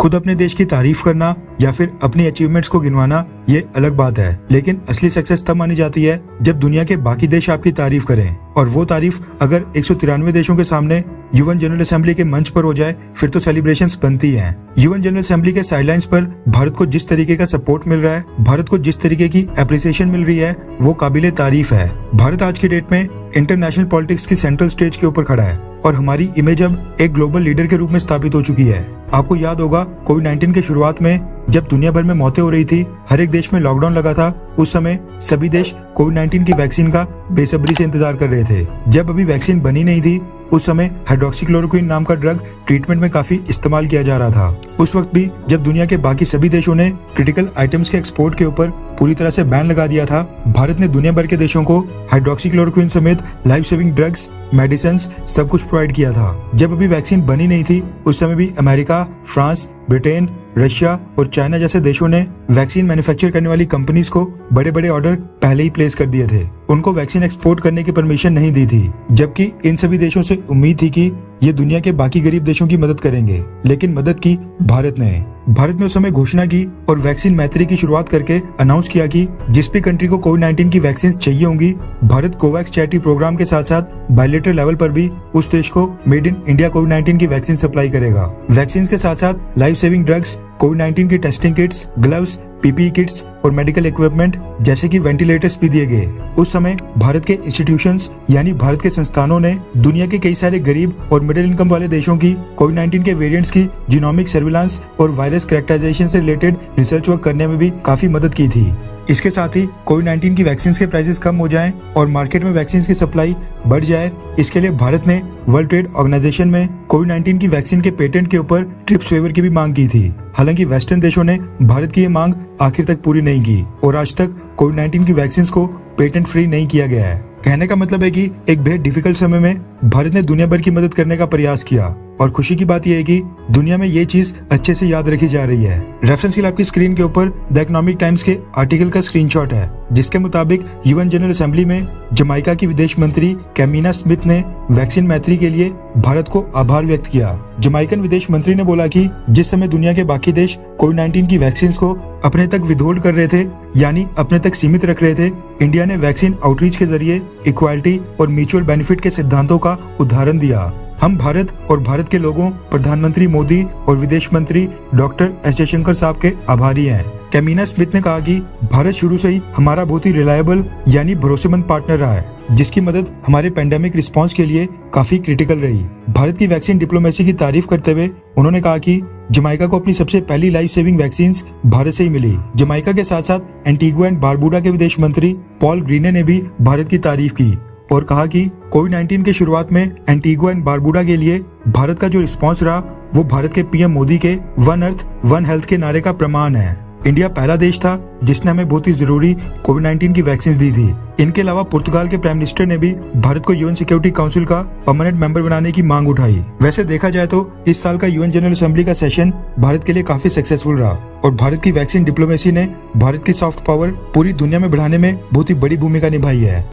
खुद अपने देश की तारीफ करना या फिर अपनी अचीवमेंट्स को गिनवाना ये अलग बात है, लेकिन असली सक्सेस तब मानी जाती है जब दुनिया के बाकी देश आपकी तारीफ करें। और वो तारीफ अगर 193 देशों के सामने यूएन जनरल असेंबली के मंच पर हो जाए फिर तो सेलिब्रेशंस बनती हैं। यूएन जनरल असेंबली के साइडलाइंस पर भारत को जिस तरीके का सपोर्ट मिल रहा है, भारत को जिस तरीके की एप्रिसिएशन मिल रही है, वो काबिले तारीफ है। भारत आज की डेट में इंटरनेशनल पॉलिटिक्स की सेंट्रल स्टेज के ऊपर खड़ा है और हमारी इमेज अब एक ग्लोबल लीडर के रूप में स्थापित हो चुकी है। आपको याद होगा कोविड-19 के शुरुआत में जब दुनिया भर में मौतें हो रही थी, हर एक देश में लॉकडाउन लगा था, उस समय सभी देश कोविड-19 की वैक्सीन का बेसब्री से इंतजार कर रहे थे। जब अभी वैक्सीन बनी नहीं थी, उस समय हाइड्रोक्सीक्लोरोक्विन नाम का ड्रग ट्रीटमेंट में काफी इस्तेमाल किया जा रहा था। उस वक्त भी जब दुनिया के बाकी सभी देशों ने क्रिटिकल आइटम्स के एक्सपोर्ट के ऊपर पूरी तरह से बैन लगा दिया था, भारत ने दुनिया भर के देशों को हाइड्रोक्सीक्लोरोक्विन समेत लाइफ सेविंग ड्रग्स, मेडिसिन सब कुछ प्रोवाइड किया था। जब अभी वैक्सीन बनी नहीं थी, उस समय भी अमेरिका, फ्रांस, ब्रिटेन, रशिया और चाइना जैसे देशों ने वैक्सीन मैन्युफैक्चर करने वाली कंपनीज को बड़े बड़े ऑर्डर पहले ही प्लेस कर दिए थे। उनको वैक्सीन एक्सपोर्ट करने की परमिशन नहीं दी थी, जबकि इन सभी देशों से उम्मीद थी कि ये दुनिया के बाकी गरीब देशों की मदद करेंगे, लेकिन मदद की भारत ने। भारत ने उस समय घोषणा की और वैक्सीन मैत्री की शुरुआत करके अनाउंस किया कि जिस भी कंट्री को कोविड-19 की वैक्सीन चाहिए होंगी, भारत कोवैक्स चैरिटी प्रोग्राम के साथ साथ बायलेटरल लेवल पर भी उस देश को मेड इन इंडिया कोविड-19 की वैक्सीन सप्लाई करेगा। वैक्सीन के साथ साथ लाइफ सेविंग ड्रग्स, कोविड-19 की testing kits, gloves, P P E kits और मेडिकल इक्विपमेंट जैसे कि वेंटिलेटर्स भी दिए गए। उस समय भारत के इंस्टीट्यूशंस यानी भारत के संस्थानों ने दुनिया के कई सारे गरीब और मिडिल इनकम वाले देशों की कोविड-19 के वेरिएंट्स की जीनोमिक सर्विलांस और वायरस कैरेक्टराइजेशन से रिलेटेड रिसर्च वर्क करने में भी काफी मदद की थी। इसके साथ ही कोविड-19 की वैक्सीन के प्राइसेस कम हो जाएं और मार्केट में वैक्सीन की सप्लाई बढ़ जाए, इसके लिए भारत ने वर्ल्ड ट्रेड ऑर्गेनाइजेशन में कोविड-19 की वैक्सीन के पेटेंट के ऊपर ट्रिप्स वेवर की भी मांग की थी। हालांकि वेस्टर्न देशों ने भारत की ये मांग आखिर तक पूरी नहीं की और आज तक कोविड-19 की वैक्सीन को पेटेंट फ्री नहीं किया गया है। कहने का मतलब है कि एक बेहद डिफिकल्ट समय में भारत ने दुनिया भर की मदद करने का प्रयास किया और खुशी की बात यह है कि दुनिया में ये चीज अच्छे से याद रखी जा रही है। रेफरेंस के लिए आपकी स्क्रीन के ऊपर द इकोनॉमिक टाइम्स के आर्टिकल का स्क्रीनशॉट है, जिसके मुताबिक यूएन जनरल असेंबली में जमाइका की विदेश मंत्री कैमिना स्मिथ ने वैक्सीन मैत्री के लिए भारत को आभार व्यक्त किया। जमाइकन विदेश मंत्री ने बोला कि जिस समय दुनिया के बाकी देश कोविड-19 की वैक्सीन को अपने तक विदहोल्ड कर रहे थे, यानी अपने तक सीमित रख रहे थे, इंडिया ने वैक्सीन आउटरीच के जरिए इक्वालिटी और म्यूचुअल बेनिफिट के सिद्धांतों का उदाहरण दिया। हम भारत और भारत के लोगों, प्रधानमंत्री मोदी और विदेश मंत्री डॉक्टर एस जयशंकर साहब के आभारी हैं। कैमिना स्मिथ ने कहा कि भारत शुरू से ही हमारा बहुत ही रिलायबल यानी भरोसेमंद पार्टनर रहा है, जिसकी मदद हमारे पेंडेमिक रिस्पांस के लिए काफी क्रिटिकल रही। भारत की वैक्सीन डिप्लोमेसी की तारीफ करते हुए उन्होंने कहा कि जमाइका को अपनी सबसे पहली लाइफ सेविंग वैक्सीन भारत से ही मिली। जमाइका के साथ साथ एंटीगुआ एंड बारबुडा के विदेश मंत्री पॉल ग्रीने ने भी भारत की तारीफ की और कहा कि कोविड-19 के शुरुआत में एंटीगुआ एंड बारबुडा के लिए भारत का जो रिस्पांस रहा वो भारत के पीएम मोदी के वन अर्थ वन हेल्थ के नारे का प्रमाण है। इंडिया पहला देश था जिसने हमें बहुत ही जरूरी कोविड-19 की वैक्सीन दी थी। इनके अलावा पुर्तगाल के प्राइम मिनिस्टर ने भी भारत को यूएन सिक्योरिटी काउंसिल का परमानेंट मेंबर बनाने की मांग उठाई। वैसे देखा जाए तो इस साल का यूएन जनरल असेंबली का सेशन भारत के लिए काफी सक्सेसफुल रहा और भारत की वैक्सीन डिप्लोमेसी ने भारत की सॉफ्ट पावर पूरी दुनिया में बढ़ाने में बहुत ही बड़ी भूमिका निभाई है।